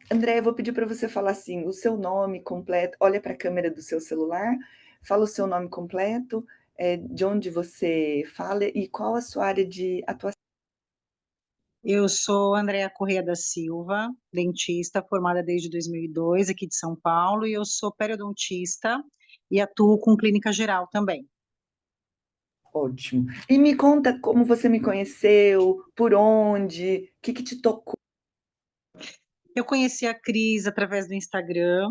André, eu vou pedir para você falar assim, o seu nome completo, olha para a câmera do seu celular, fala o seu nome completo, de onde você fala e qual a sua área de atuação. Eu sou Andréa Corrêa da Silva, dentista, formada desde 2002 aqui de São Paulo, e eu sou periodontista e atuo com clínica geral também. Ótimo. E me conta como você me conheceu, por onde, o que que te tocou? Eu conheci a Cris através do Instagram.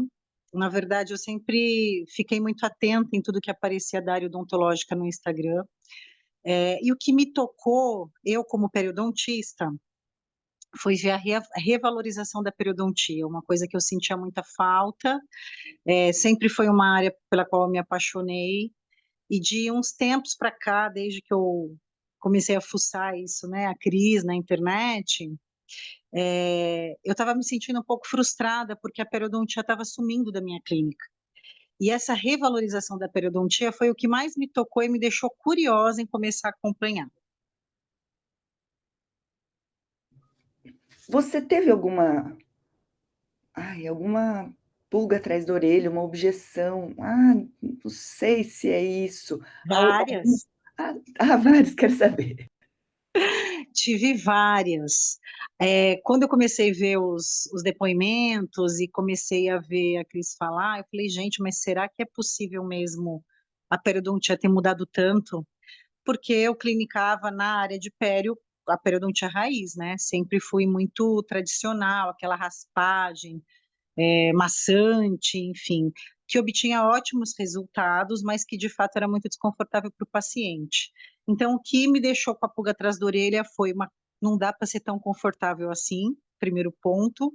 Na verdade, eu sempre fiquei muito atenta em tudo que aparecia da área odontológica no Instagram. E o que me tocou, eu como periodontista, foi ver a revalorização da periodontia, uma coisa que eu sentia muita falta. Sempre foi uma área pela qual eu me apaixonei. E de uns tempos para cá, desde que eu comecei a fuçar isso, né, a Cris na internet, eu estava me sentindo um pouco frustrada porque a periodontia estava sumindo da minha clínica. E essa revalorização da periodontia foi o que mais me tocou e me deixou curiosa em começar a acompanhar. Você teve alguma pulga atrás da orelha, uma objeção? Ah, não sei se é isso. Algum, Várias, vários, quero saber. tive várias. Quando eu comecei a ver os depoimentos e comecei a ver a Cris falar, eu falei, gente, mas será que é possível mesmo a periodontia ter mudado tanto? Porque eu clinicava na área de pério, a periodontia raiz, né? Sempre fui muito tradicional, aquela raspagem, maçante, enfim, que obtinha ótimos resultados, mas que de fato era muito desconfortável para o paciente. Então, o que me deixou com a pulga atrás da orelha foi não dá para ser tão confortável assim, primeiro ponto.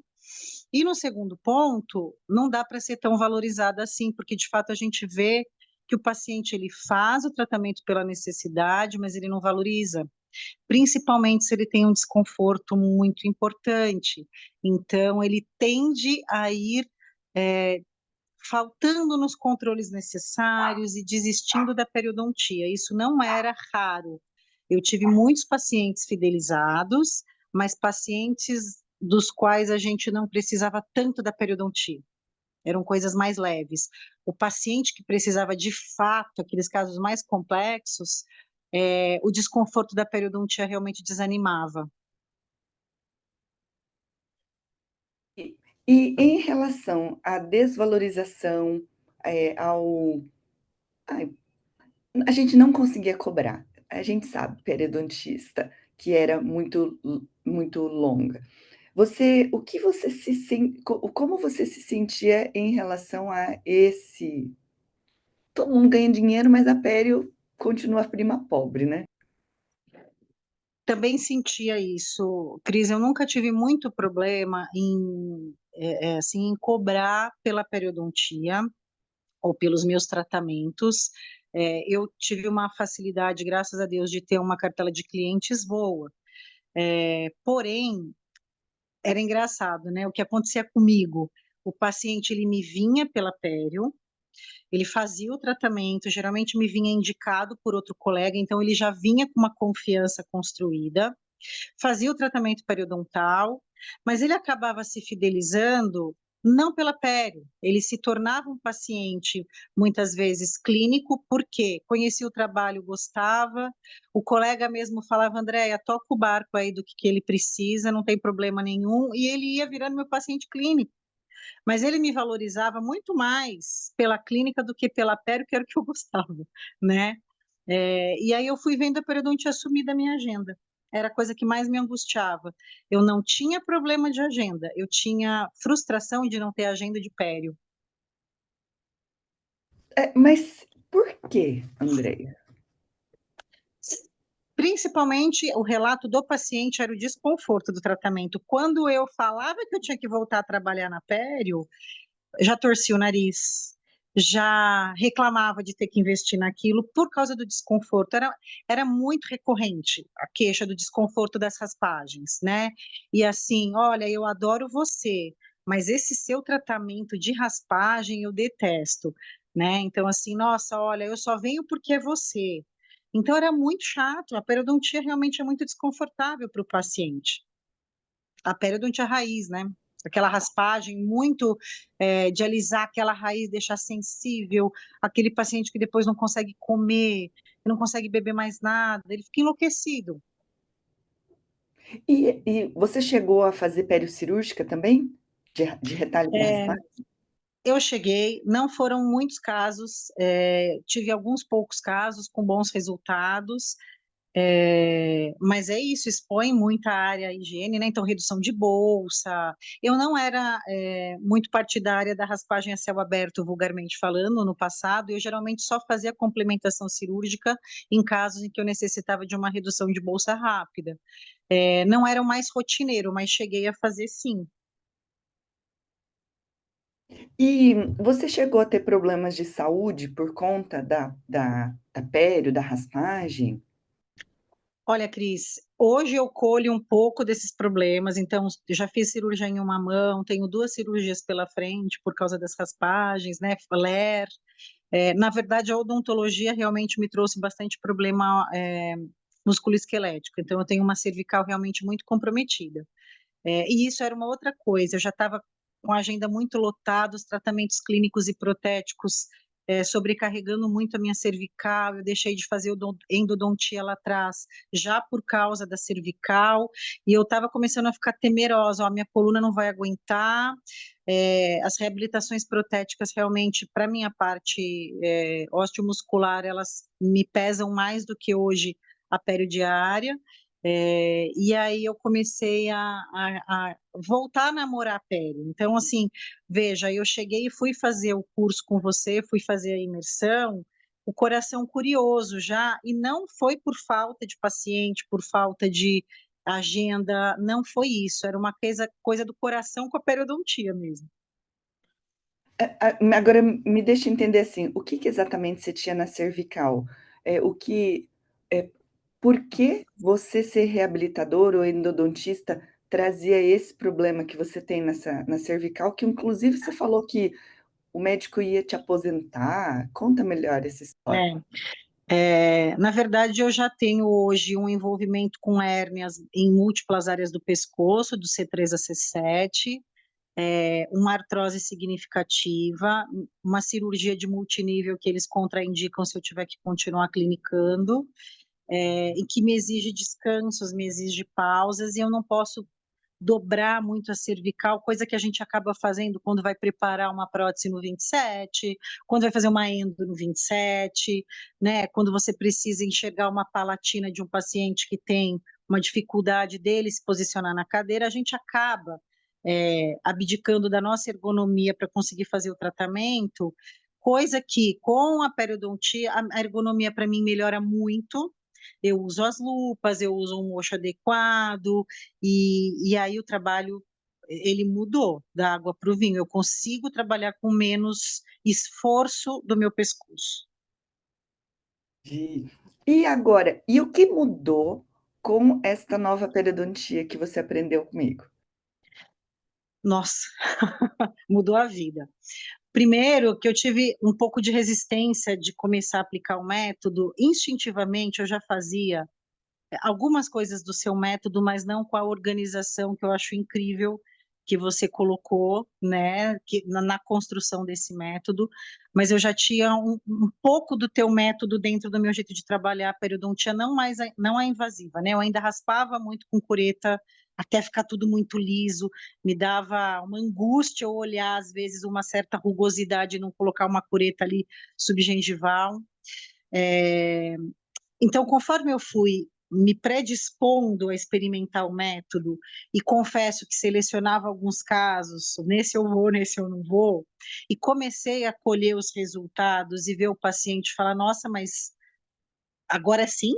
E no segundo ponto, não dá para ser tão valorizada assim, porque de fato a gente vê que o paciente ele faz o tratamento pela necessidade, mas ele não valoriza, principalmente se ele tem um desconforto muito importante. Então, ele tende a ir é, faltando nos controles necessários e desistindo da periodontia. Isso não era raro. Eu tive muitos pacientes fidelizados, mas pacientes dos quais a gente não precisava tanto da periodontia. Eram coisas mais leves. O paciente que precisava de fato, aqueles casos mais complexos, o desconforto da periodontia realmente desanimava. E, e em relação à desvalorização, ao. Ai, a gente não conseguia cobrar. A gente sabe, periodontista, que era muito longa. O que você como você se sentia em relação a esse? Todo mundo ganha dinheiro, mas a pério continua a prima pobre, né? Também sentia isso, Cris. Eu nunca tive muito problema assim, em cobrar pela periodontia ou pelos meus tratamentos. Eu tive uma facilidade, graças a Deus, de ter uma cartela de clientes boa. Porém, era engraçado, né? O que acontecia comigo? O paciente ele me vinha pela pério, ele fazia o tratamento, geralmente me vinha indicado por outro colega, então ele já vinha com uma confiança construída, fazia o tratamento periodontal, mas ele acabava se fidelizando não pela pério, ele se tornava um paciente muitas vezes clínico, porque conhecia o trabalho, gostava, o colega mesmo falava, Andréia, toca o barco aí do que ele precisa, não tem problema nenhum, e ele ia virando meu paciente clínico. Mas ele me valorizava muito mais pela clínica do que pela pério, que era o que eu gostava, né? E aí eu fui vendo a periodontia sumir da minha agenda. Era a coisa que mais me angustiava. Eu não tinha problema de agenda, eu tinha frustração de não ter agenda de pério. Mas por quê, Andréia? Principalmente o relato do paciente era o desconforto do tratamento. Quando eu falava que eu tinha que voltar a trabalhar na pério, já torcia o nariz, já reclamava de ter que investir naquilo por causa do desconforto. Era muito recorrente a queixa do desconforto das raspagens, né? E assim, olha, eu adoro você, mas esse seu tratamento de raspagem eu detesto, né? Então, assim, nossa, olha, eu só venho porque é você. Então, era muito chato. A periodontia realmente é muito desconfortável para o paciente. A periodontia raiz, né? aquela raspagem muito de alisar aquela raiz, deixar sensível, aquele paciente que depois não consegue comer, que não consegue beber mais nada, ele fica enlouquecido. E você chegou a fazer periocirúrgica também? De retalho para É, raspar? eu cheguei, não foram muitos casos, tive alguns poucos casos com bons resultados, mas é isso, expõe muita área à higiene, né? Então, redução de bolsa. Eu não era muito partidária da raspagem a céu aberto, vulgarmente falando, no passado. Eu geralmente só fazia complementação cirúrgica em casos em que eu necessitava de uma redução de bolsa rápida. Não era o mais rotineiro, mas cheguei a fazer sim. E você chegou a ter problemas de saúde por conta da pério, da raspagem? Olha, Cris, hoje eu colho um pouco desses problemas, então eu já fiz cirurgia em uma mão, tenho duas cirurgias pela frente por causa das raspagens, né, flare. Na verdade, a odontologia realmente me trouxe bastante problema musculoesquelético, então eu tenho uma cervical realmente muito comprometida. E isso era uma outra coisa, eu já estava com a agenda muito lotada, os tratamentos clínicos e protéticos sobrecarregando muito a minha cervical, eu deixei de fazer endodontia lá atrás, já por causa da cervical, e eu estava começando a ficar temerosa, ó, a minha coluna não vai aguentar, as reabilitações protéticas realmente, para minha parte osteomuscular, elas me pesam mais do que hoje a periodiária, e aí eu comecei a voltar a namorar a pele. Então, assim, veja, eu cheguei e fui fazer o curso com você, fui fazer a imersão, o coração curioso já, e não foi por falta de paciente, por falta de agenda, não foi isso, era uma coisa do coração com a periodontia mesmo. Agora me deixa entender, assim, o que que exatamente você tinha na cervical? O que por que você ser reabilitador ou endodontista trazia esse problema que você tem na cervical, que inclusive você falou que o médico ia te aposentar? Conta melhor essa história. Na verdade, eu já tenho hoje um envolvimento com hérnias em múltiplas áreas do pescoço, do C3 a C7, uma artrose significativa, uma cirurgia de multinível que eles contraindicam se eu tiver que continuar clinicando, em que me exige descansos, me exige pausas, e eu não posso dobrar muito a cervical, coisa que a gente acaba fazendo quando vai preparar uma prótese no 27, quando vai fazer uma endo no 27, né? Quando você precisa enxergar uma palatina de um paciente que tem uma dificuldade dele se posicionar na cadeira, a gente acaba abdicando da nossa ergonomia para conseguir fazer o tratamento, coisa que com a periodontia, a ergonomia para mim melhora muito. Eu uso as lupas, eu uso um mocho adequado, e aí o trabalho ele mudou da água para o vinho. Eu consigo trabalhar com menos esforço do meu pescoço. De E agora, e o que mudou com esta nova periodontia que você aprendeu comigo? Nossa, mudou a vida. Primeiro, que eu tive um pouco de resistência de começar a aplicar o método, instintivamente eu já fazia algumas coisas do seu método, mas não com a organização que eu acho incrível que você colocou, né, na construção desse método, mas eu já tinha um pouco do teu método dentro do meu jeito de trabalhar a periodontia, não a invasiva, né, eu ainda raspava muito com cureta, até ficar tudo muito liso, me dava uma angústia eu olhar, às vezes, uma certa rugosidade e não colocar uma cureta ali subgengival, é, então, conforme eu fui me predispondo a experimentar o método, e confesso que selecionava alguns casos, nesse eu vou, nesse eu não vou, e comecei a colher os resultados e ver o paciente falar: nossa, mas agora sim?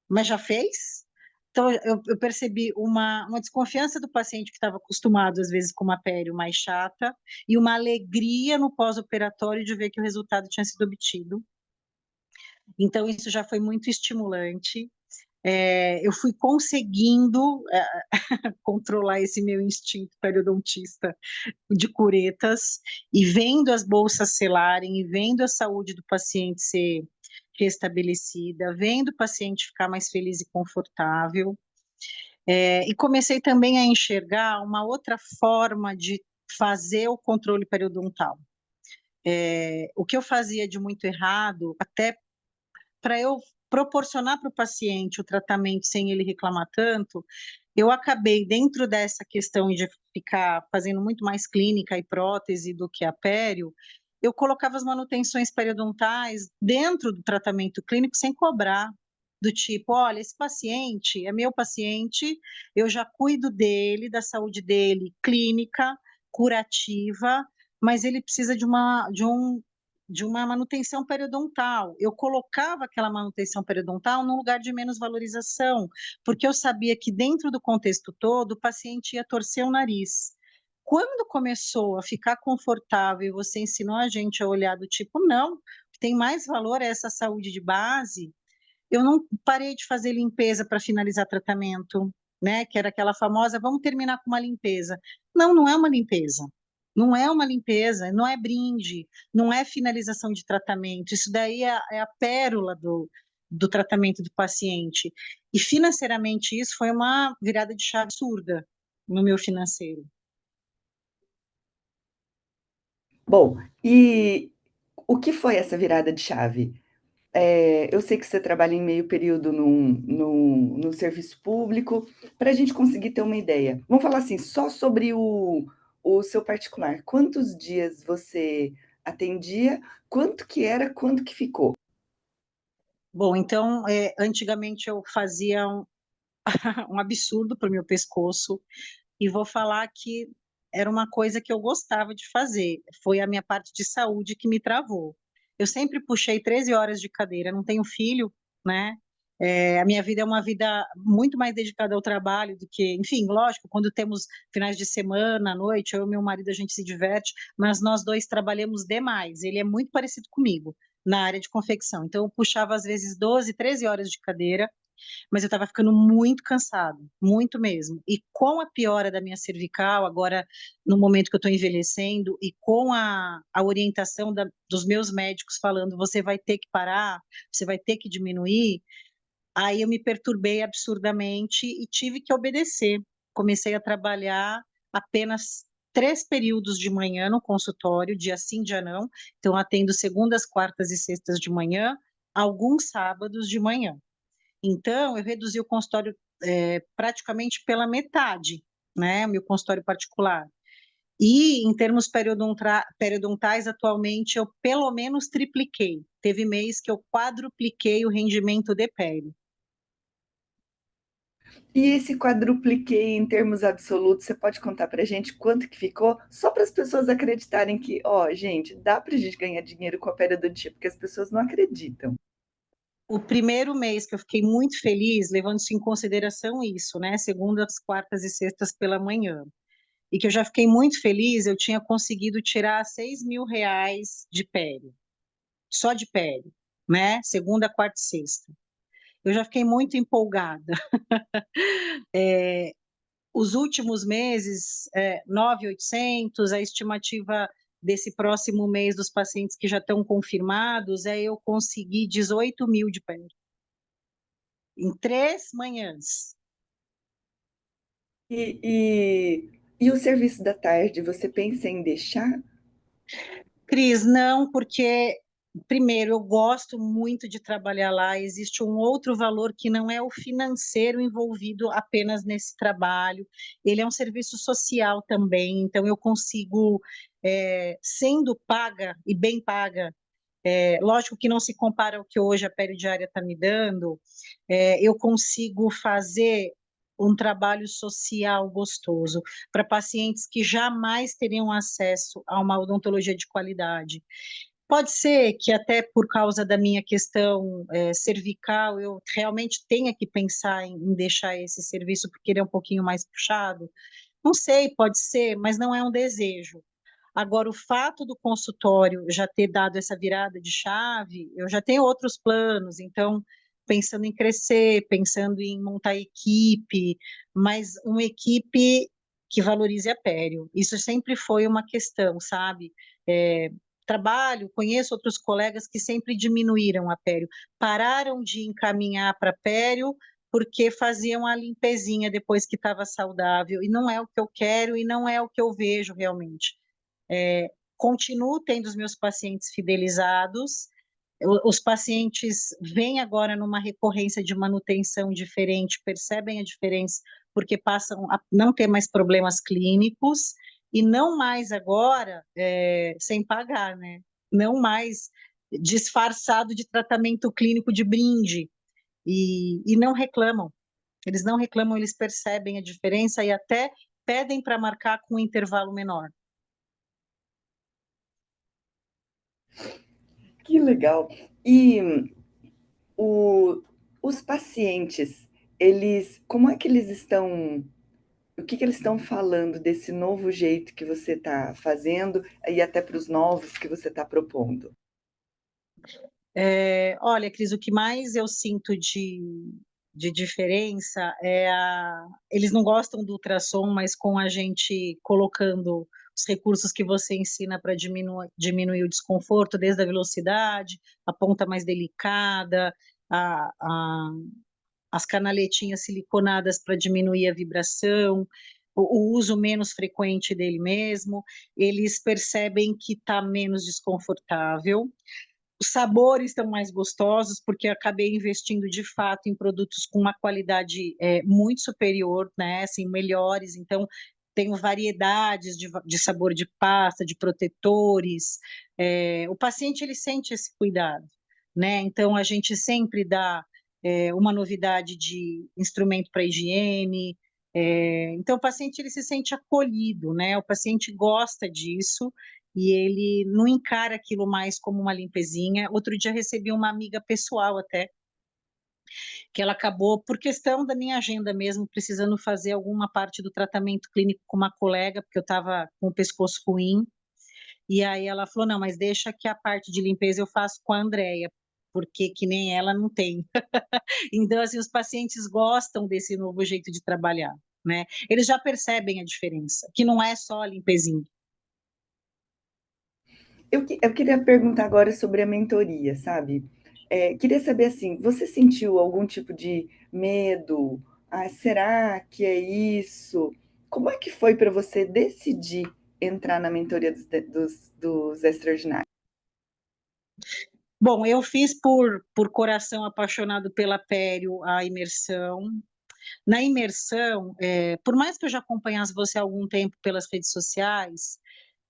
Mas já fez? Então, eu percebi uma desconfiança do paciente que estava acostumado, às vezes, com uma pele mais chata, e uma alegria no pós-operatório de ver que o resultado tinha sido obtido. Então, isso já foi muito estimulante. Eu fui conseguindo controlar esse meu instinto periodontista de curetas e vendo as bolsas selarem e vendo a saúde do paciente ser restabelecida, vendo o paciente ficar mais feliz e confortável. E comecei também a enxergar uma outra forma de fazer o controle periodontal. O que eu fazia de muito errado, até para eu proporcionar para o paciente o tratamento sem ele reclamar tanto, eu acabei, dentro dessa questão de ficar fazendo muito mais clínica e prótese do que a pério, eu colocava as manutenções periodontais dentro do tratamento clínico sem cobrar. Do tipo, olha, esse paciente é meu paciente, eu já cuido dele, da saúde dele clínica, curativa, mas ele precisa de uma manutenção periodontal. Eu colocava aquela manutenção periodontal num lugar de menos valorização, porque eu sabia que dentro do contexto todo o paciente ia torcer o nariz. Quando começou a ficar confortável e você ensinou a gente a olhar do tipo, não, o que tem mais valor é essa saúde de base, eu não parei de fazer limpeza para finalizar tratamento, né? Que era aquela famosa, vamos terminar com uma limpeza. Não, não é uma limpeza. Não é uma limpeza, não é brinde, não é finalização de tratamento. Isso daí é a pérola do tratamento do paciente. E financeiramente isso foi uma virada de chave absurda no meu financeiro. Bom, e o que foi essa virada de chave? Eu sei que você trabalha em meio período no serviço público, para a gente conseguir ter uma ideia. Vamos falar assim, só sobre o seu particular. Quantos dias você atendia? Quanto que era? Quanto que ficou? Bom, então, antigamente eu fazia um absurdo para o meu pescoço, e vou falar que era uma coisa que eu gostava de fazer. Foi a minha parte de saúde que me travou. Eu sempre puxei 13 horas de cadeira, não tenho filho, né? A minha vida é uma vida muito mais dedicada ao trabalho do que, enfim, lógico, quando temos finais de semana, à noite, eu e meu marido a gente se diverte, mas nós dois trabalhamos demais. Ele é muito parecido comigo na área de confecção. Então, eu puxava às vezes 12, 13 horas de cadeira, mas eu estava ficando muito cansada, muito mesmo. E com a piora da minha cervical, agora no momento que eu estou envelhecendo, e com a orientação dos meus médicos falando, você vai ter que parar, você vai ter que diminuir, aí eu me perturbei absurdamente e tive que obedecer. Comecei a trabalhar apenas 3 períodos de manhã no consultório, dia sim, dia não. Então, atendo segundas, quartas e sextas de manhã, alguns sábados de manhã. Então, eu reduzi o consultório praticamente pela metade, né? Meu consultório particular. E em termos periodontais, atualmente eu pelo menos tripliquei. Teve mês que eu quadrupliquei o rendimento de pele. E esse quadrupliquei em termos absolutos, você pode contar para a gente quanto que ficou? Só para as pessoas acreditarem que, ó, gente, dá para a gente ganhar dinheiro com a periodontia, porque as pessoas não acreditam. O primeiro mês que eu fiquei muito feliz, levando-se em consideração isso, né? Segundas, quartas e sextas pela manhã. E que eu já fiquei muito feliz, eu tinha conseguido tirar R$ 6.000 de pele, só de pele, né? Segunda, quarta e sexta. Eu já fiquei muito empolgada. Os últimos meses, 9.800, a estimativa desse próximo mês dos pacientes que já estão confirmados, eu consegui 18 mil de pé, em 3 manhãs. E o serviço da tarde, você pensa em deixar? Cris, não, porque, primeiro, eu gosto muito de trabalhar lá, existe um outro valor que não é o financeiro envolvido apenas nesse trabalho, ele é um serviço social também, então eu consigo, sendo paga e bem paga, lógico que não se compara ao que hoje a pele diária está me dando, eu consigo fazer um trabalho social gostoso para pacientes que jamais teriam acesso a uma odontologia de qualidade. Pode ser que até por causa da minha questão cervical, eu realmente tenha que pensar em deixar esse serviço porque ele é um pouquinho mais puxado. Não sei, pode ser, mas não é um desejo. Agora, o fato do consultório já ter dado essa virada de chave, eu já tenho outros planos, então, pensando em crescer, pensando em montar equipe, mas uma equipe que valorize a Pério. Isso sempre foi uma questão, sabe? É, trabalho, conheço outros colegas que sempre diminuíram a Pério, pararam de encaminhar para Pério porque faziam a limpezinha depois que estava saudável, e não é o que eu quero e não é o que eu vejo realmente. Continuo tendo os meus pacientes fidelizados, os pacientes vêm agora numa recorrência de manutenção diferente, percebem a diferença, porque passam a não ter mais problemas clínicos, e não mais agora sem pagar, né? Não mais disfarçado de tratamento clínico de brinde, e não reclamam. Eles não reclamam, eles percebem a diferença e até pedem para marcar com um intervalo menor. Que legal. E o, os pacientes, como é que eles estão, o que que eles estão falando desse novo jeito que você está fazendo e até para os novos que você está propondo? Olha, Cris, o que mais eu sinto de diferença eles não gostam do ultrassom, mas com a gente colocando os recursos que você ensina para diminuir o desconforto, desde a velocidade, a ponta mais delicada, a, a, as canaletinhas siliconadas para diminuir a vibração, o uso menos frequente dele mesmo, eles percebem que está menos desconfortável. Os sabores estão mais gostosos, porque eu acabei investindo de fato em produtos com uma qualidade muito superior, né? Assim, melhores. Então, tenho variedades de sabor de pasta, de protetores. O paciente ele sente esse cuidado, né? Então, a gente sempre dá uma novidade de instrumento para higiene. Então, o paciente ele se sente acolhido, né? O paciente gosta disso e ele não encara aquilo mais como uma limpezinha. Outro dia recebi uma amiga pessoal até, que ela acabou, por questão da minha agenda mesmo, precisando fazer alguma parte do tratamento clínico com uma colega, porque eu estava com o pescoço ruim, e aí ela falou, não, mas deixa que a parte de limpeza eu faço com a Andrea, porque que nem ela não tem. Então, assim, os pacientes gostam desse novo jeito de trabalhar, né? Eles já percebem a diferença, que não é só a limpezinha. Eu queria perguntar agora sobre a mentoria, sabe? Queria saber assim, você sentiu algum tipo de medo? Ah, será que é isso? Como é que foi para você decidir entrar na mentoria dos extraordinários? Bom, eu fiz por coração apaixonado pela Pério a imersão. Na imersão, por mais que eu já acompanhasse você há algum tempo pelas redes sociais,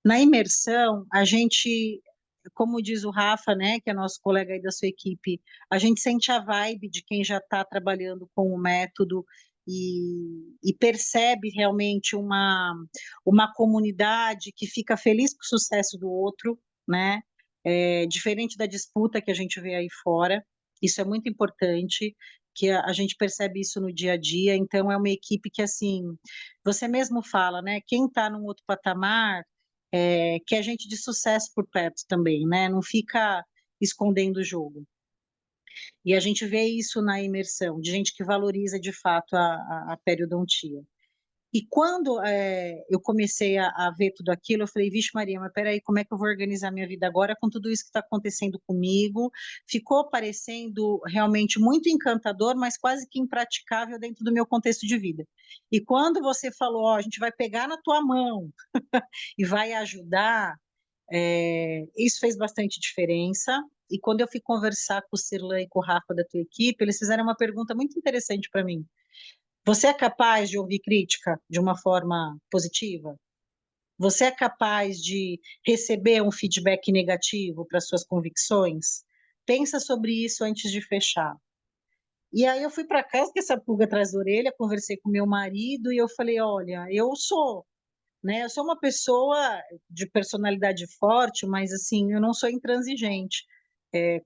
na imersão, a gente, como diz o Rafa, né, que é nosso colega aí da sua equipe, a gente sente a vibe de quem já está trabalhando com o método e percebe realmente uma comunidade que fica feliz com o sucesso do outro, né? Diferente da disputa que a gente vê aí fora, isso é muito importante, que a gente percebe isso no dia a dia, então é uma equipe que, assim, você mesmo fala, né, quem está num outro patamar, que é gente de sucesso por perto também, né, não fica escondendo o jogo. E a gente vê isso na imersão, de gente que valoriza de fato a periodontia. E quando eu comecei a ver tudo aquilo, eu falei, vixe Maria, mas peraí, como é que eu vou organizar minha vida agora com tudo isso que está acontecendo comigo? Ficou parecendo realmente muito encantador, mas quase que impraticável dentro do meu contexto de vida. E quando você falou, ó, a gente vai pegar na tua mão e vai ajudar, isso fez bastante diferença. E quando eu fui conversar com o Sirlan e com o Rafa da tua equipe, eles fizeram uma pergunta muito interessante para mim. Você é capaz de ouvir crítica de uma forma positiva? Você é capaz de receber um feedback negativo para suas convicções? Pensa sobre isso antes de fechar. E aí eu fui para casa com essa pulga atrás da orelha, conversei com meu marido e eu falei, olha, né, eu sou uma pessoa de personalidade forte, mas assim, eu não sou intransigente.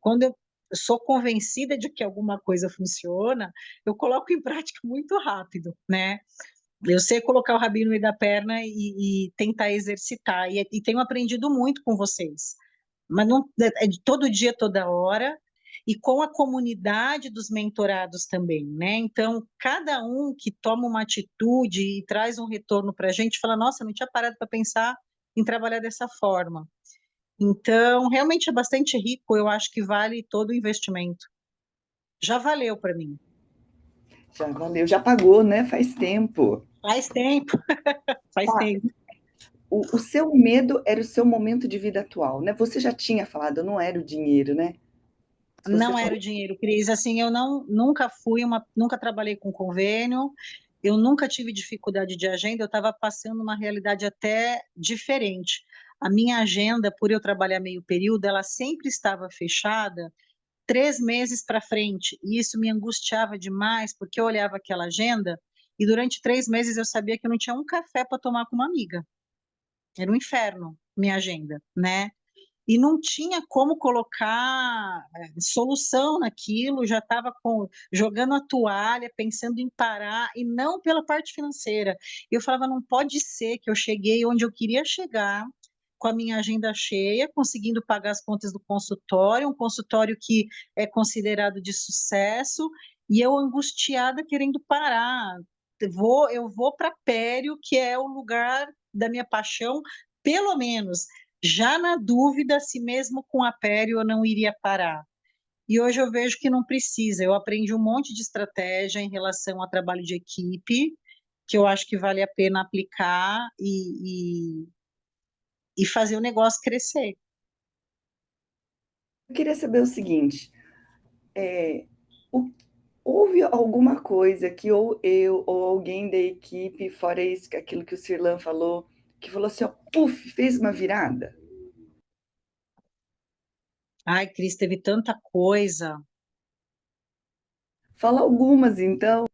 Quando eu sou convencida de que alguma coisa funciona, eu coloco em prática muito rápido, né? Eu sei colocar o rabinho no meio da perna e tentar exercitar. E tenho aprendido muito com vocês. Mas não é de todo dia, toda hora, e com a comunidade dos mentorados também, né? Então, cada um que toma uma atitude e traz um retorno para a gente, fala: Nossa, eu não tinha parado para pensar em trabalhar dessa forma. Então, realmente é bastante rico, eu acho que vale todo o investimento. Já valeu para mim. Já valeu, já pagou, né? Faz tempo. Faz tempo, faz Tá. tempo. O seu medo era o seu momento de vida atual, né? Você já tinha falado, não era o dinheiro, né? Você Não era o falou. dinheiro, Cris. Assim, eu não, nunca fui uma, nunca trabalhei com convênio, eu nunca tive dificuldade de agenda, eu estava passando uma realidade até diferente. A minha agenda, por eu trabalhar meio período, ela sempre estava fechada 3 meses para frente, e isso me angustiava demais, porque eu olhava aquela agenda e durante 3 meses eu sabia que eu não tinha um café para tomar com uma amiga. Era um inferno minha agenda, né? E não tinha como colocar solução naquilo, já estava jogando a toalha, pensando em parar, e não pela parte financeira. Eu falava, não pode ser que eu cheguei onde eu queria chegar, com a minha agenda cheia, conseguindo pagar as contas do consultório, um consultório que é considerado de sucesso, e eu angustiada querendo parar. Eu vou para Pério, que é o lugar da minha paixão, pelo menos já na dúvida se mesmo com a Pério eu não iria parar. E hoje eu vejo que não precisa. Eu aprendi um monte de estratégia em relação ao trabalho de equipe, que eu acho que vale a pena aplicar e fazer o negócio crescer. Eu queria saber o seguinte: é, o- houve alguma coisa que ou eu ou alguém da equipe, fora isso, aquilo que o Sirlan falou, que falou assim, ó, puf, fez uma virada? Ai, Cris, teve tanta coisa. Fala algumas, então.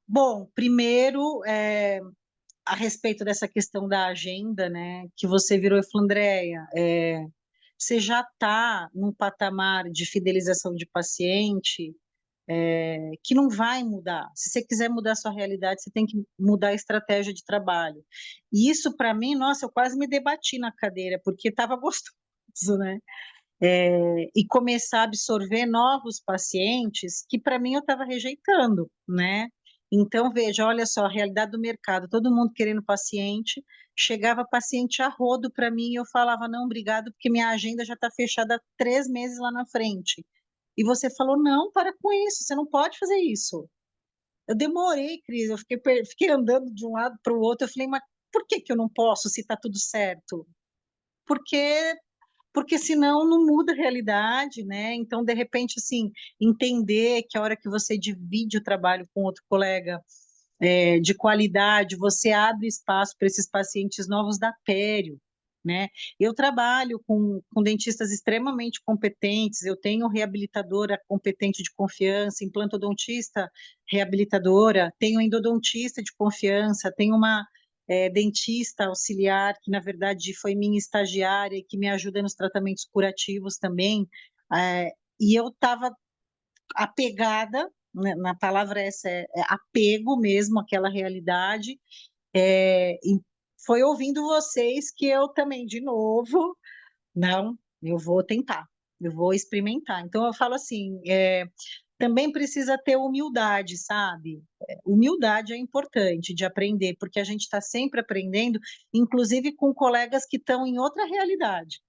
Bom, primeiro, a respeito dessa questão da agenda, né, que você virou e falou, Andréia, você já está num patamar de fidelização de paciente que não vai mudar. Se você quiser mudar a sua realidade, você tem que mudar a estratégia de trabalho. E isso, para mim, nossa, eu quase me debati na cadeira, porque estava gostoso, né? E começar a absorver novos pacientes que, para mim, eu estava rejeitando, né? Então, veja, olha só, a realidade do mercado, todo mundo querendo paciente, chegava paciente a rodo para mim e eu falava, não, obrigado, porque minha agenda já está fechada há 3 meses lá na frente. E você falou, não, para com isso, você não pode fazer isso. Eu demorei, Cris, eu fiquei andando de um lado para o outro, eu falei, mas por que que eu não posso se está tudo certo? Porque porque senão não muda a realidade, né? Então, de repente, assim, entender que a hora que você divide o trabalho com outro colega de qualidade, você abre espaço para esses pacientes novos da pério, né? Eu trabalho com dentistas extremamente competentes, eu tenho reabilitadora competente de confiança, implantodontista reabilitadora, tenho endodontista de confiança, tenho uma dentista auxiliar, que na verdade foi minha estagiária e que me ajuda nos tratamentos curativos também, e eu estava apegada, né, na palavra essa é apego mesmo àquela realidade, e foi ouvindo vocês que eu também, de novo, não, eu vou tentar, eu vou experimentar. Então eu falo assim, também precisa ter humildade, sabe? Humildade é importante de aprender, porque a gente está sempre aprendendo, inclusive com colegas que estão em outra realidade,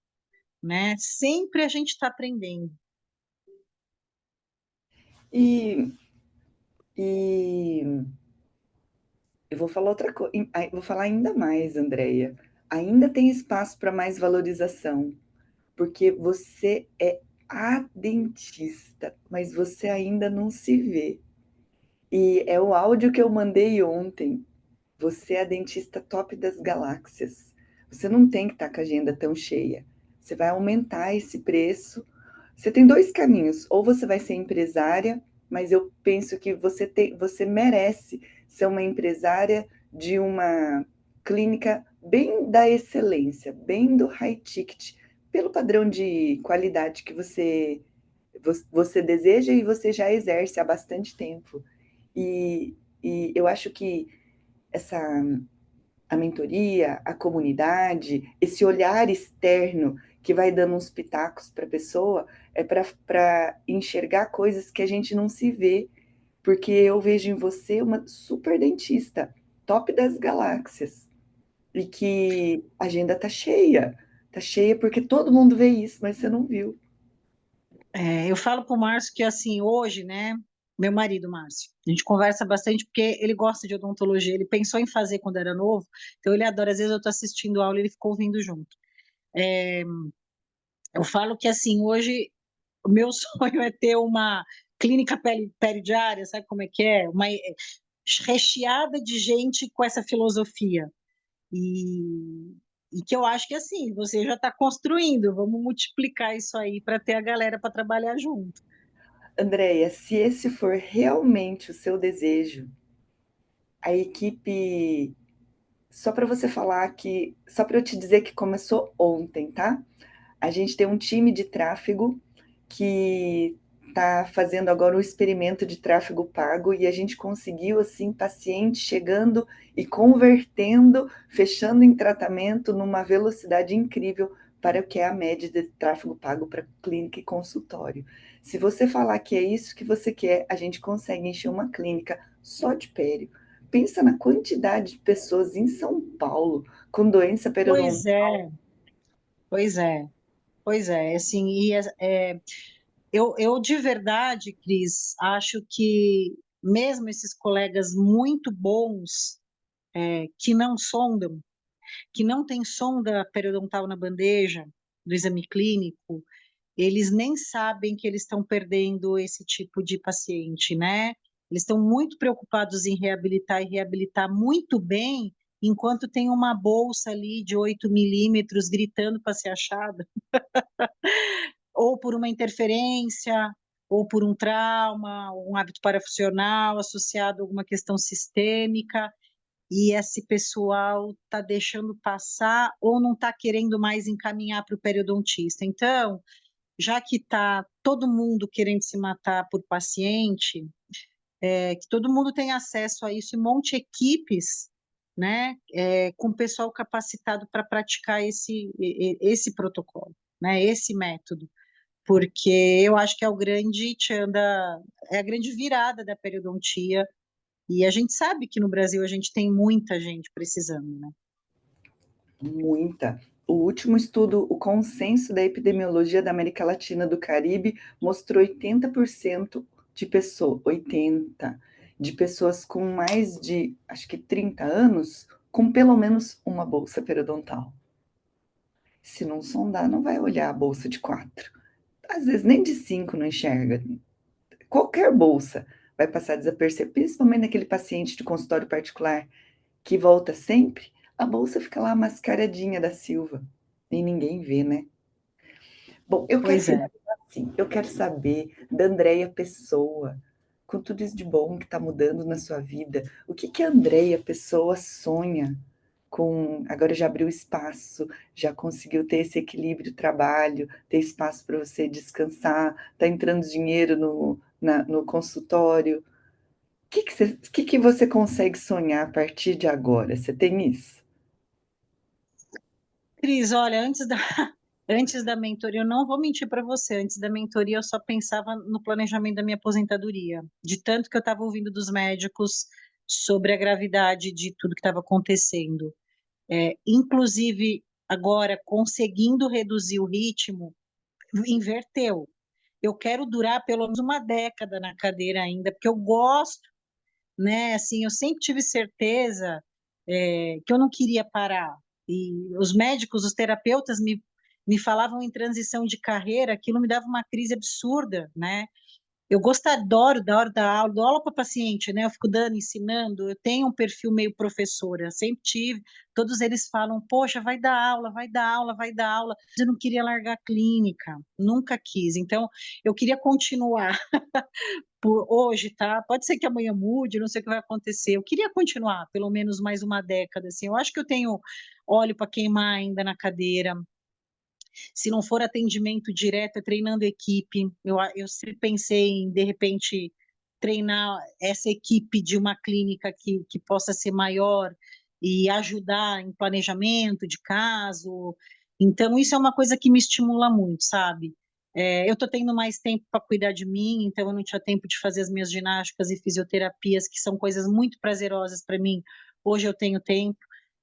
né? Sempre a gente está aprendendo. E, e eu vou falar outra coisa, vou falar ainda mais, Andréia. Ainda tem espaço para mais valorização, porque você é a dentista, mas você ainda não se vê. E é o áudio que eu mandei ontem. Você é a dentista top das galáxias. Você não tem que estar com a agenda tão cheia. Você vai aumentar esse preço. Você tem dois caminhos. Ou você vai ser empresária, mas eu penso que você merece ser uma empresária de uma clínica bem da excelência, bem do high ticket, pelo padrão de qualidade que você deseja e você já exerce há bastante tempo. E eu acho que essa a mentoria, a comunidade, esse olhar externo que vai dando uns pitacos para a pessoa, é para enxergar coisas que a gente não se vê, porque eu vejo em você uma super dentista, top das galáxias, e que a agenda tá cheia porque todo mundo vê isso, mas você não viu. Eu falo para o Márcio que assim, hoje, né? Meu marido, Márcio. A gente conversa bastante porque ele gosta de odontologia. Ele pensou em fazer quando era novo, então ele adora. Às vezes eu estou assistindo aula e ele ficou ouvindo junto. Eu falo que, assim, hoje o meu sonho é ter uma clínica peridiária, sabe como é que é? Recheada de gente com essa filosofia. E, e que eu acho que, assim, você já está construindo, vamos multiplicar isso aí para ter a galera para trabalhar junto. Andréia, se esse for realmente o seu desejo, a equipe, só para você falar que, só para eu te dizer que começou ontem, tá? A gente tem um time de tráfego que está fazendo agora um experimento de tráfego pago e a gente conseguiu assim paciente chegando e convertendo, fechando em tratamento numa velocidade incrível para o que é a média de tráfego pago para clínica e consultório. Se você falar que é isso que você quer, a gente consegue encher uma clínica só de pério. Pensa na quantidade de pessoas em São Paulo com doença Pois periodontal. é, pois é, pois é, assim, eu de verdade, Cris, acho que mesmo esses colegas muito bons, que não sondam, que não têm sonda periodontal na bandeja do exame clínico, eles nem sabem que eles estão perdendo esse tipo de paciente, né? Eles estão muito preocupados em reabilitar e reabilitar muito bem, enquanto tem uma bolsa ali de 8 milímetros gritando para ser achada, ou por uma interferência, ou por um trauma, um hábito parafuncional associado a alguma questão sistêmica, e esse pessoal está deixando passar ou não está querendo mais encaminhar para o periodontista. Então, já que está todo mundo querendo se matar por paciente, que todo mundo tem acesso a isso e monte equipes, né, com pessoal capacitado para praticar esse protocolo, né, esse método, porque eu acho que é o grande tchanda, é a grande virada da periodontia, e a gente sabe que no Brasil a gente tem muita gente precisando, né? Muita. O último estudo, o consenso da epidemiologia da América Latina e do Caribe, mostrou 80% de pessoas, 80, de pessoas com mais de, acho que 30 anos, com pelo menos uma bolsa periodontal. Se não sondar, não vai olhar a bolsa de 4. Às vezes nem de 5 não enxerga. Qualquer bolsa vai passar desapercebida, principalmente naquele paciente de consultório particular que volta sempre, a bolsa fica lá mascaradinha da Silva e ninguém vê, né? Bom, eu quero Pois é. finalizar assim. Eu quero saber da Andréia Pessoa, com tudo isso de bom que está mudando na sua vida, o que que a Andréia Pessoa sonha com. Agora já abriu espaço, já conseguiu ter esse equilíbrio trabalho, ter espaço para você descansar, tá entrando dinheiro no consultório. Que você consegue sonhar a partir de agora? Você tem isso? Cris, olha, antes da mentoria, eu não vou mentir para você, antes da mentoria eu só pensava no planejamento da minha aposentadoria, de tanto que eu estava ouvindo dos médicos sobre a gravidade de tudo que estava acontecendo. Inclusive, agora, conseguindo reduzir o ritmo, inverteu. Eu quero durar pelo menos uma década na cadeira ainda, porque eu gosto, né? Assim, eu sempre tive certeza, que eu não queria parar. E os médicos, os terapeutas me falavam em transição de carreira, aquilo me dava uma crise absurda, né? Eu gosto, adoro dar hora da aula, dou aula para paciente, né? Eu fico dando, ensinando, eu tenho um perfil meio professora, sempre tive. Todos eles falam, poxa, vai dar aula, vai dar aula, vai dar aula. Eu não queria largar a clínica, nunca quis. Então, eu queria continuar por hoje, tá? Pode ser que amanhã mude, não sei o que vai acontecer. Eu queria continuar pelo menos mais uma década, assim. Eu acho que eu tenho óleo para queimar ainda na cadeira. Se não for atendimento direto, é treinando equipe. Eu sempre pensei em, de repente, treinar essa equipe de uma clínica que possa ser maior e ajudar em planejamento de caso. Então, isso é uma coisa que me estimula muito, sabe? Eu estou tendo mais tempo para cuidar de mim, então eu não tinha tempo de fazer as minhas ginásticas e fisioterapias, que são coisas muito prazerosas para mim. Hoje eu tenho tempo.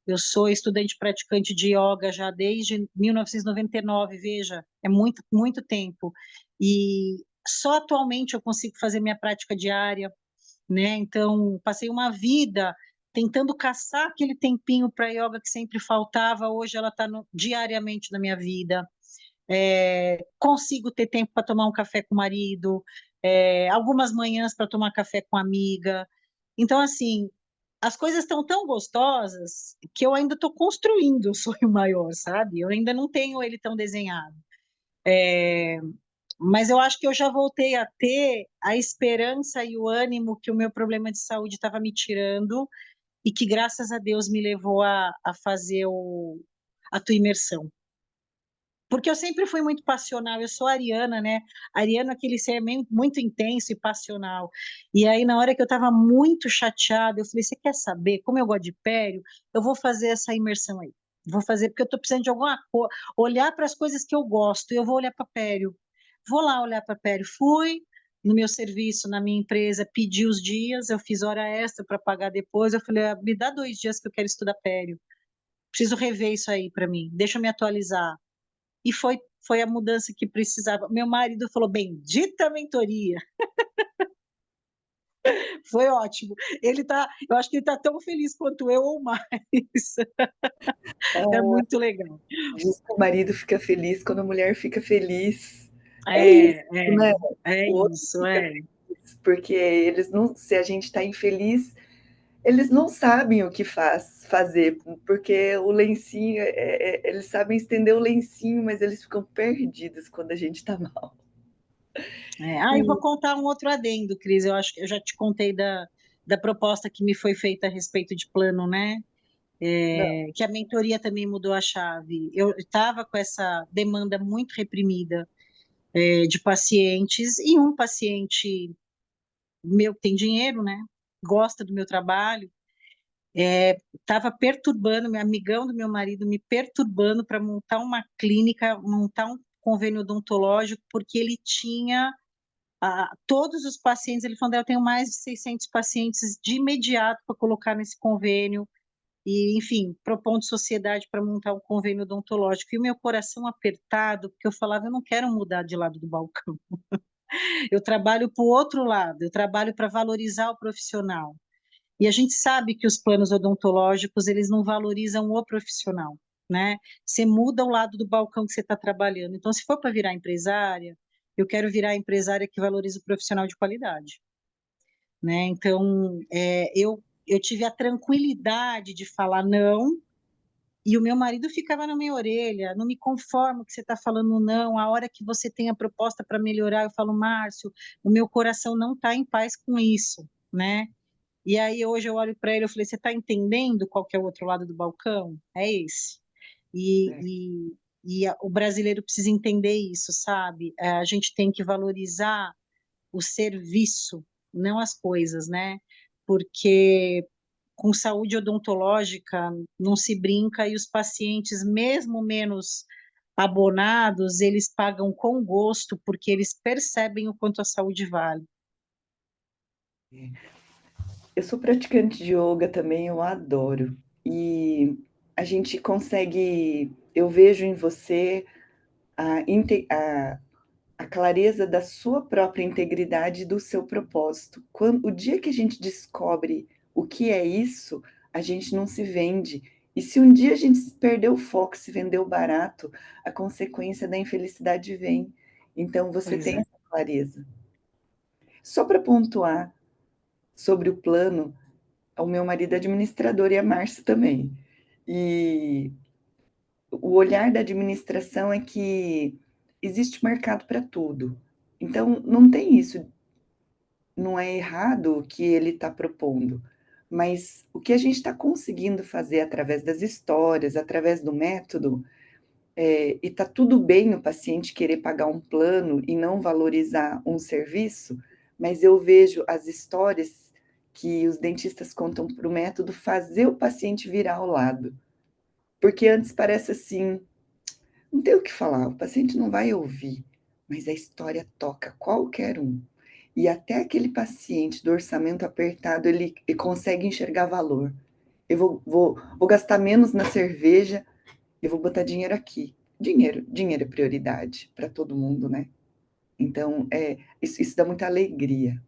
Eu sou estudante praticante de yoga já desde 1999, veja, é muito, muito tempo. E Só atualmente eu consigo fazer minha prática diária, né? Então, passei uma vida tentando caçar aquele tempinho para yoga que sempre faltava. Hoje ela está diariamente na minha vida. Consigo ter tempo para tomar um café com o marido, algumas manhãs para tomar café com a amiga. Então, assim, as coisas estão tão gostosas que eu ainda estou construindo o sonho maior, sabe? Eu ainda não tenho ele tão desenhado. Mas eu acho que eu já voltei a ter a esperança e o ânimo que o meu problema de saúde estava me tirando e que, graças a Deus, me levou a fazer a tua imersão. Porque eu sempre fui muito passional, eu sou ariana, né? Ariano é aquele ser muito intenso e passional. E aí, na hora que eu estava muito chateada, eu falei: você quer saber? Como eu gosto de Pério, eu vou fazer essa imersão aí. Vou fazer porque eu estou precisando de alguma coisa, olhar para as coisas que eu gosto, e eu vou olhar para Pério. Vou lá olhar para Pério. Fui no meu serviço, na minha empresa, pedi os dias, eu fiz hora extra para pagar depois. Eu falei: me dá 2 dias que eu quero estudar Pério. Preciso rever isso aí para mim, deixa eu me atualizar. E foi a mudança que precisava. Meu marido falou: bendita mentoria. Foi ótimo. Eu acho que ele está tão feliz quanto eu ou mais. É Ah, muito legal. diz que o marido fica feliz quando a mulher fica feliz. É isso, É, é, né? é O outro isso, fica é. feliz, porque eles não, se a gente está infeliz, eles não sabem o que fazer, porque o lencinho, eles sabem estender o lencinho, mas eles ficam perdidos quando a gente está mal. Eu vou contar um outro adendo, Cris. Eu acho que eu já te contei da proposta que me foi feita a respeito de plano, né? Não, Que a mentoria também mudou a chave. Eu estava com essa demanda muito reprimida, de pacientes, e um paciente meu que tem dinheiro, né? Gosta do meu trabalho, estava perturbando, meu amigão do meu marido me perturbando para montar uma clínica, montar um convênio odontológico, porque ele tinha todos os pacientes, ele falou: eu tenho mais de 600 pacientes de imediato para colocar nesse convênio, e, enfim, propondo sociedade para montar um convênio odontológico. E o meu coração apertado, porque eu falava: eu não quero mudar de lado do balcão, eu trabalho para o outro lado, eu trabalho para valorizar o profissional. E a gente sabe que os planos odontológicos, eles não valorizam o profissional, né? Você muda o lado do balcão que você está trabalhando. Então, se for para virar empresária, eu quero virar empresária que valoriza o profissional de qualidade, né? Então, eu tive a tranquilidade de falar não, e o meu marido ficava na minha orelha: não me conformo que você está falando não, a hora que você tem a proposta para melhorar, eu falo: Márcio, o meu coração não está em paz com isso, né? E aí hoje eu olho para ele, eu falei: você está entendendo qual que é o outro lado do balcão? É esse. E, é. e, o brasileiro precisa entender isso, sabe? A gente tem que valorizar o serviço, não as coisas, né? Porque com saúde odontológica não se brinca, e os pacientes, mesmo menos abonados, eles pagam com gosto, porque eles percebem o quanto a saúde vale. Eu sou praticante de yoga também, eu adoro. E a gente consegue, eu vejo em você a, a clareza da sua própria integridade e do seu propósito. O dia que a gente descobre o que é isso, a gente não se vende. E se um dia a gente perder o foco, se vendeu barato, a consequência da infelicidade vem. Então você Pois tem é. essa clareza. Só para pontuar sobre o plano, o meu marido é administrador e a Márcia também. E o olhar da administração é que existe mercado para tudo. Então, não tem isso, não é errado o que ele está propondo, mas o que a gente está conseguindo fazer através das histórias, através do método, e está tudo bem o paciente querer pagar um plano e não valorizar um serviço, mas eu vejo as histórias que os dentistas contam para o método fazer o paciente virar ao lado. Porque antes parece assim, não tem o que falar, o paciente não vai ouvir, mas a história toca qualquer um. E até aquele paciente do orçamento apertado, ele consegue enxergar valor. Eu vou gastar menos na cerveja, eu vou botar dinheiro aqui. Dinheiro é prioridade para todo mundo, né? Então, isso dá muita alegria.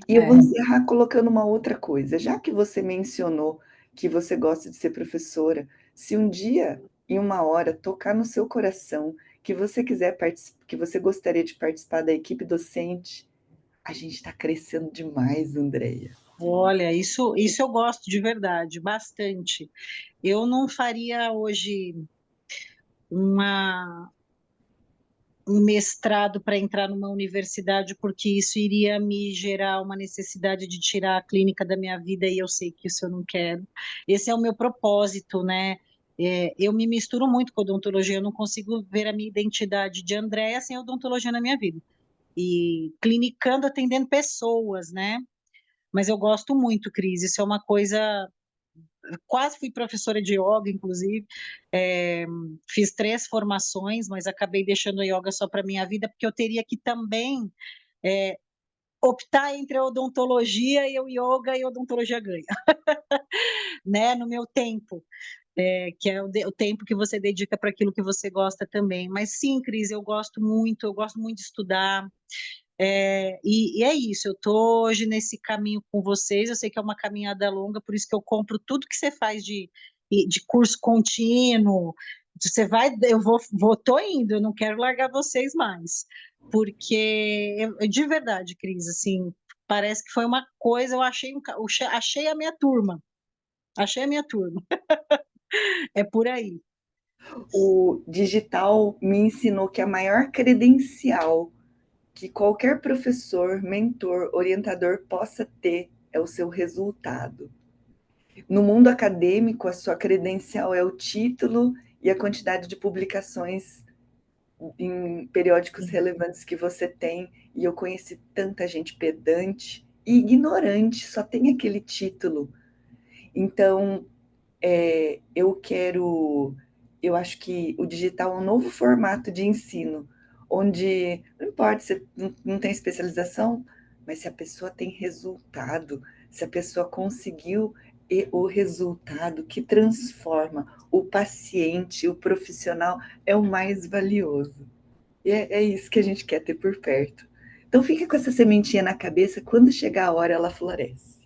E eu vou É. encerrar colocando uma outra coisa. Já que você mencionou que você gosta de ser professora, se um dia, em uma hora, tocar no seu coração que você quiser que você gostaria de participar da equipe docente, a gente está crescendo demais, Andréia. Olha, isso eu gosto de verdade, bastante. Eu não faria hoje uma, um mestrado para entrar numa universidade, porque isso iria me gerar uma necessidade de tirar a clínica da minha vida e eu sei que isso eu não quero. Esse é o meu propósito, né? Eu me misturo muito com odontologia, eu não consigo ver a minha identidade de Andréia sem odontologia na minha vida. E clinicando, atendendo pessoas, né? Mas eu gosto muito, Cris, isso é uma coisa. Quase fui professora de yoga, inclusive. É, fiz 3 formações, mas acabei deixando a yoga só para minha vida, porque eu teria que também é, optar entre a odontologia e o yoga, e a odontologia ganha, né? No meu tempo, que é o tempo que você dedica para aquilo que você gosta também. Mas sim, Cris, eu gosto muito de estudar. E é isso, eu estou hoje nesse caminho com vocês. Eu sei que é uma caminhada longa, por isso que eu compro tudo que você faz de curso contínuo. Você vai, tô indo, eu não quero largar vocês mais, porque de verdade, Cris, assim, parece que foi uma coisa. Eu achei, achei a minha turma, achei a minha turma, é por aí. O digital me ensinou que a maior credencial que qualquer professor, mentor, orientador possa ter é o seu resultado. No mundo acadêmico, a sua credencial é o título e a quantidade de publicações em periódicos relevantes que você tem. E eu conheci tanta gente pedante e ignorante, só tem aquele título. Então, eu quero. Eu acho que o digital é um novo formato de ensino, onde não importa se não tem especialização, mas se a pessoa tem resultado, se a pessoa conseguiu o resultado que transforma o paciente, o profissional, é o mais valioso. E é isso que a gente quer ter por perto. Então fica com essa sementinha na cabeça, quando chegar a hora ela floresce,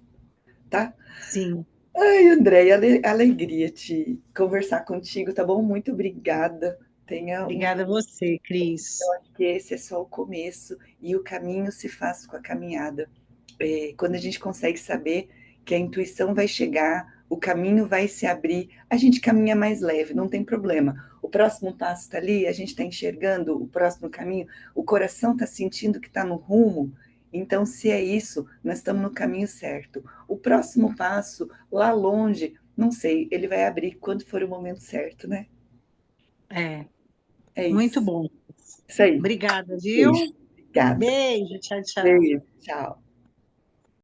tá? Sim, Ai, André, alegria de conversar contigo, tá bom? Muito obrigada. Tenha um. obrigada a você, Eu Cris. acho que esse é só o começo e o caminho se faz com a caminhada. Quando a gente consegue saber que a intuição vai chegar, o caminho vai se abrir, a gente caminha mais leve, não tem problema. O próximo passo está ali, a gente está enxergando o próximo caminho, o coração está sentindo que está no rumo. Então, se é isso, nós estamos no caminho certo. O próximo passo, lá longe, não sei, ele vai abrir quando for o momento certo, né? É, É muito isso. bom. Isso aí. Obrigada, Beijo. viu? Obrigada. Beijo, tchau, tchau. Beijo. Tchau.